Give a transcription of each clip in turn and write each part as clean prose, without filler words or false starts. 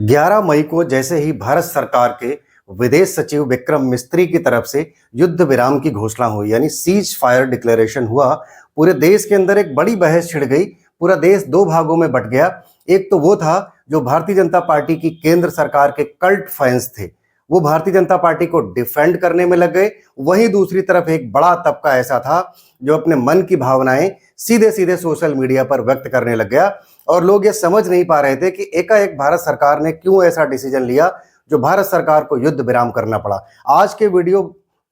11 मई को जैसे ही भारत सरकार के विदेश सचिव विक्रम मिस्त्री की तरफ से युद्ध विराम की घोषणा हुई, यानी सीज फायर डिक्लेरेशन हुआ, पूरे देश के अंदर एक बड़ी बहस छिड़ गई। पूरा देश दो भागों में बट गया। एक तो वो था जो भारतीय जनता पार्टी की केंद्र सरकार के कल्ट फैंस थे, वो भारतीय जनता पार्टी को डिफेंड करने में लग गए। वहीं दूसरी तरफ एक बड़ा तबका ऐसा था जो अपने मन की भावनाएं सीधे सीधे सोशल मीडिया पर व्यक्त करने लग गया। और लोग ये समझ नहीं पा रहे थे कि एकाएक भारत सरकार ने क्यों ऐसा डिसीजन लिया जो भारत सरकार को युद्ध विराम करना पड़ा। आज के वीडियो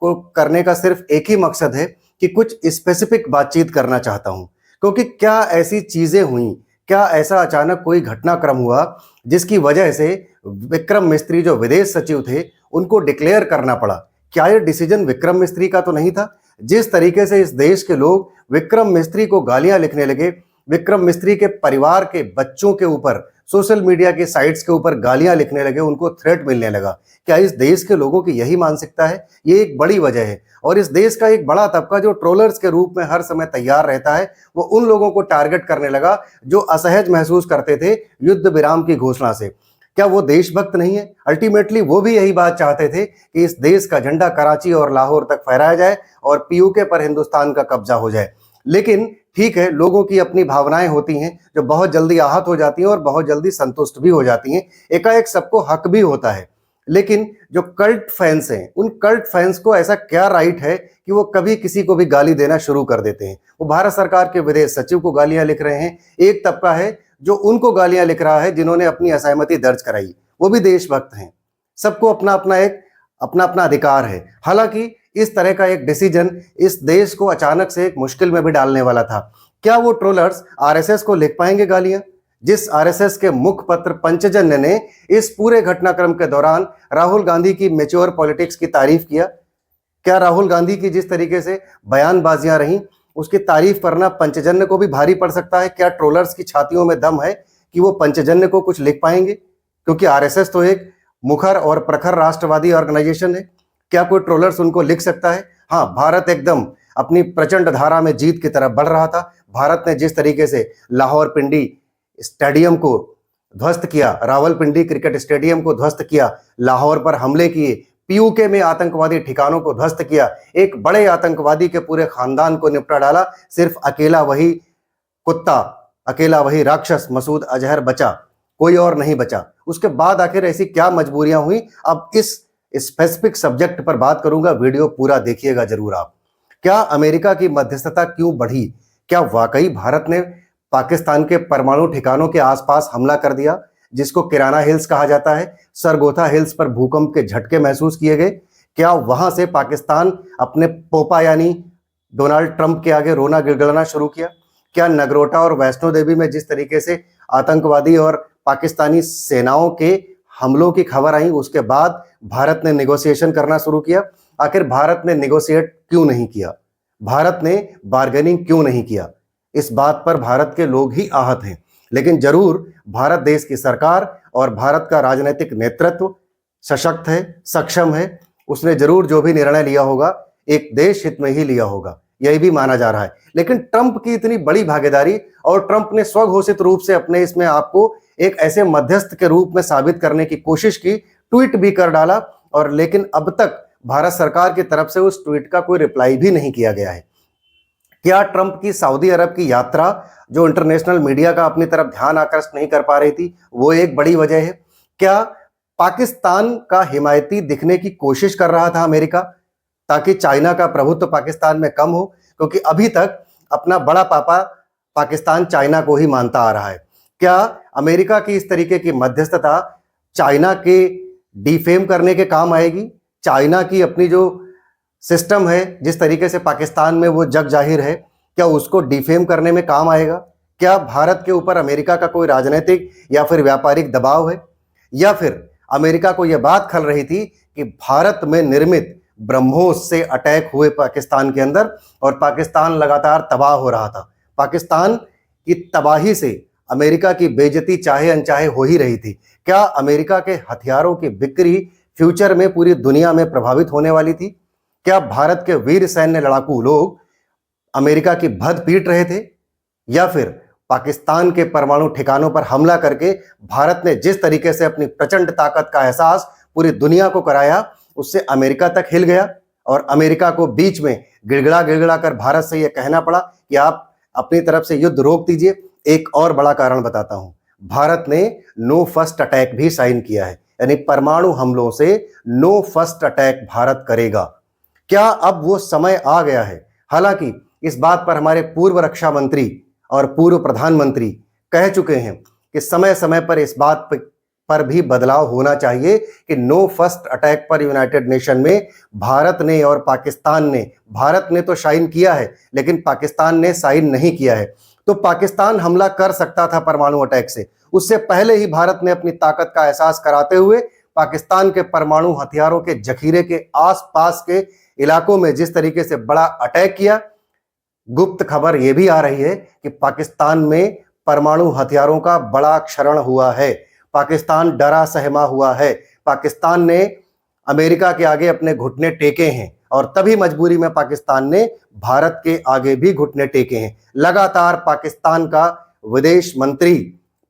को करने का सिर्फ एक ही मकसद है कि कुछ स्पेसिफिक बातचीत करना चाहता हूं, क्योंकि क्या ऐसी चीजें हुई, क्या ऐसा अचानक कोई घटनाक्रम हुआ जिसकी वजह से विक्रम मिस्त्री जो विदेश सचिव थे उनको डिक्लेयर करना पड़ा। क्या ये डिसीजन विक्रम मिस्त्री का तो नहीं था? जिस तरीके से इस देश के लोग विक्रम मिस्त्री को गालियां लिखने लगे, विक्रम मिस्त्री के परिवार के बच्चों के ऊपर सोशल मीडिया के साइट्स के ऊपर गालियां लिखने लगे, उनको थ्रेट मिलने लगा। क्या इस देश के लोगों की यही मानसिकता है? ये एक बड़ी वजह है। और इस देश का एक बड़ा तबका जो ट्रोलर्स के रूप में हर समय तैयार रहता है, वो उन लोगों को टारगेट करने लगा जो असहज महसूस करते थे युद्ध विराम की घोषणा से। क्या वो देशभक्त नहीं है? अल्टीमेटली वो भी यही बात चाहते थे कि इस देश का झंडा कराची और लाहौर तक फहराया जाए और पीयूके पर हिंदुस्तान का कब्जा हो जाए। लेकिन ठीक है, लोगों की अपनी भावनाएं होती हैं जो बहुत जल्दी आहत हो जाती हैं और बहुत जल्दी संतुष्ट भी हो जाती हैं। एकाएक सबको हक भी होता है। लेकिन जो कल्ट फैंस हैं, उन कल्ट फैंस को ऐसा क्या राइट है कि वो कभी किसी को भी गाली देना शुरू कर देते हैं? वो भारत सरकार के विदेश सचिव को गालियां लिख रहे हैं। एक तबका है जो उनको गालियां लिख रहा है जिन्होंने अपनी असहमति दर्ज कराई, वो भी देशभक्त हैं। सबको अपना अपना अधिकार है। हालांकि इस तरह का एक डिसीजन इस देश को अचानक से एक मुश्किल में भी डालने वाला था। क्या वो ट्रोलर्स आरएसएस को लिख पाएंगे गालियां? जिस आरएसएस के मुखपत्र पंचजन्य ने इस पूरे घटनाक्रम के दौरान राहुल गांधी की मैच्योर पॉलिटिक्स की तारीफ किया, क्या राहुल गांधी की जिस तरीके से बयानबाजियां रहीं उसकी तारीफ करना पंचजन्य को भी भारी पड़ सकता है? क्या ट्रोलर्स की छातियों में दम है कि वो पंचजन्य को कुछ लिख पाएंगे? क्योंकि आरएसएस तो एक मुखर और प्रखर राष्ट्रवादी ऑर्गेनाइजेशन है। क्या कोई ट्रोलर्स उनको लिख सकता है? हाँ, भारत एकदम अपनी प्रचंड धारा में जीत की तरफ बढ़ रहा था। भारत ने जिस तरीके से लाहौर पिंडी स्टेडियम को ध्वस्त किया, रावलपिंडी क्रिकेट स्टेडियम को ध्वस्त किया, लाहौर पर हमले किए, पीयूके में आतंकवादी ठिकानों को ध्वस्त किया, एक बड़े आतंकवादी के पूरे खानदान को निपटा डाला। सिर्फ अकेला वही कुत्ता, अकेला वही राक्षस मसूद अजहर बचा, कोई और नहीं बचा। उसके बाद आखिर ऐसी क्या मजबूरियां हुई? अब इस स्पेसिफिक सब्जेक्ट पर बात करूंगा, वीडियो पूरा देखिएगा जरूर आप। क्या अमेरिका की मध्यस्थता क्यों बढ़ी? क्या वाकई भारत ने पाकिस्तान के परमाणु ठिकानों के आसपास हमला कर दिया, जिसको किराना हिल्स कहा जाता है? सरगोथा हिल्स पर भूकंप के झटके महसूस किए गए। क्या वहां से पाकिस्तान अपने पोपा यानी डोनाल्ड ट्रंप के आगे रोना गिड़गिड़ाना शुरू किया? क्या नगरोटा और वैष्णो देवी में जिस तरीके से आतंकवादी और पाकिस्तानी सेनाओं के हमलों की खबर आई, उसके बाद भारत ने नेगोशिएशन करना शुरू किया? आखिर भारत ने नेगोशिएट क्यों नहीं किया? भारत ने बार्गेनिंग क्यों नहीं किया? इस बात पर भारत के लोग ही आहत हैं। लेकिन जरूर भारत देश की सरकार और भारत का राजनीतिक नेतृत्व सशक्त है, सक्षम है। उसने जरूर जो भी निर्णय लिया होगा एक देश हित में ही लिया होगा, यही भी माना जा रहा है। लेकिन ट्रंप की इतनी बड़ी भागीदारी, और ट्रंप ने स्वघोषित रूप से अपने इसमें आपको एक ऐसे मध्यस्थ के रूप में साबित करने की कोशिश की, ट्वीट भी कर डाला, और लेकिन अब तक भारत सरकार की तरफ से उस ट्वीट का कोई रिप्लाई भी नहीं किया गया है। क्या ट्रंप की सऊदी अरब की यात्रा जो इंटरनेशनल मीडिया का अपनी तरफ ध्यान आकर्षित नहीं कर पा रही थी, वो एक बड़ी वजह है? क्या पाकिस्तान का हिमायती दिखने की कोशिश कर रहा था अमेरिका, ताकि चाइना का प्रभुत्व पाकिस्तान में कम हो? क्योंकि अभी तक अपना बड़ा पापा पाकिस्तान चाइना को ही मानता आ रहा है। क्या अमेरिका की इस तरीके की मध्यस्थता चाइना के डिफेम करने के काम आएगी? चाइना की अपनी जो सिस्टम है, जिस तरीके से पाकिस्तान में वो जग जाहिर है, क्या उसको डिफेम करने में काम आएगा? क्या भारत के ऊपर अमेरिका का कोई राजनीतिक या फिर व्यापारिक दबाव है? या फिर अमेरिका को यह बात खल रही थी कि भारत में निर्मित ब्रह्मोस से अटैक हुए पाकिस्तान के अंदर, और पाकिस्तान लगातार तबाह हो रहा था। पाकिस्तान की तबाही से अमेरिका की बेइज्जती चाहे अनचाहे हो ही रही थी। क्या अमेरिका के हथियारों की बिक्री फ्यूचर में पूरी दुनिया में प्रभावित होने वाली थी? क्या भारत के वीर सैन्य लड़ाकू लोग अमेरिका की भद पीट रहे थे, या फिर पाकिस्तान के परमाणु ठिकानों पर हमला करके भारत ने जिस तरीके से अपनी प्रचंड ताकत का एहसास पूरी दुनिया को कराया, उससे अमेरिका तक हिल गया और अमेरिका को बीच में गिड़गिड़ा गिड़गिड़ा कर भारत से यह कहना पड़ा कि आप अपनी तरफ से युद्ध रोक दीजिए। एक और बड़ा कारण बताता हूं, भारत ने नो फर्स्ट अटैक भी साइन किया है, यानी परमाणु हमलों से नो फर्स्ट अटैक भारत करेगा। क्या अब वो समय आ गया है? हालांकि इस बात पर हमारे पूर्व रक्षा मंत्री और पूर्व प्रधानमंत्री कह चुके हैं कि समय समय पर इस बात पर भी बदलाव होना चाहिए कि नो फर्स्ट अटैक पर यूनाइटेड नेशन में भारत ने और पाकिस्तान ने, भारत ने तो साइन किया है लेकिन पाकिस्तान ने साइन नहीं किया है। तो पाकिस्तान हमला कर सकता था परमाणु अटैक से, उससे पहले ही भारत ने अपनी ताकत का एहसास कराते हुए पाकिस्तान के परमाणु हथियारों के जखीरे के आसपास के इलाकों में जिस तरीके से बड़ा अटैक किया। गुप्त खबर यह भी आ रही है कि पाकिस्तान में परमाणु हथियारों का बड़ा क्षरण हुआ है, पाकिस्तान डरा सहमा हुआ है, पाकिस्तान ने अमेरिका के आगे अपने घुटने टेके हैं और तभी मजबूरी में पाकिस्तान ने भारत के आगे भी घुटने टेके हैं। लगातार पाकिस्तान का विदेश मंत्री,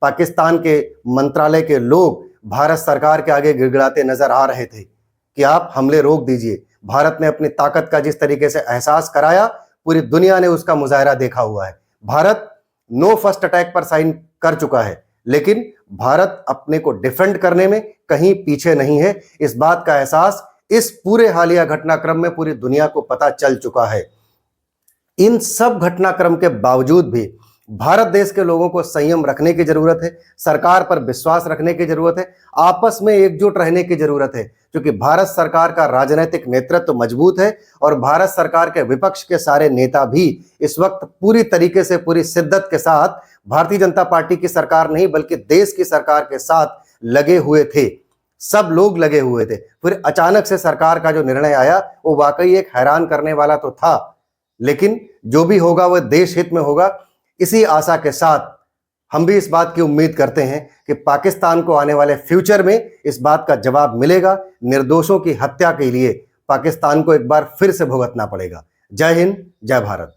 पाकिस्तान के मंत्रालय के लोग भारत सरकार के आगे गिड़गिड़ाते नजर आ रहे थे कि आप हमले रोक दीजिए। भारत ने अपनी ताकत का जिस तरीके से एहसास कराया, पूरी दुनिया ने उसका मुजाहरा देखा हुआ है। भारत नो फर्स्ट अटैक पर साइन कर चुका है, लेकिन भारत अपने को डिफेंड करने में कहीं पीछे नहीं है। इस बात का एहसास इस पूरे हालिया घटनाक्रम में पूरी दुनिया को पता चल चुका है। इन सब घटनाक्रम के बावजूद भी भारत देश के लोगों को संयम रखने की जरूरत है, सरकार पर विश्वास रखने की जरूरत है, आपस में एकजुट रहने की जरूरत है, क्योंकि भारत सरकार का राजनीतिक नेतृत्व मजबूत है और भारत सरकार के विपक्ष के सारे नेता भी इस वक्त पूरी तरीके से, पूरी शिद्दत के साथ भारतीय जनता पार्टी की सरकार नहीं बल्कि देश की सरकार के साथ लगे हुए थे। सब लोग लगे हुए थे। फिर अचानक से सरकार का जो निर्णय आया वो वाकई एक हैरान करने वाला तो था, लेकिन जो भी होगा वह देश हित में होगा। इसी आशा के साथ हम भी इस बात की उम्मीद करते हैं कि पाकिस्तान को आने वाले फ्यूचर में इस बात का जवाब मिलेगा। निर्दोषों की हत्या के लिए पाकिस्तान को एक बार फिर से भुगतना पड़ेगा। जय हिंद, जय भारत।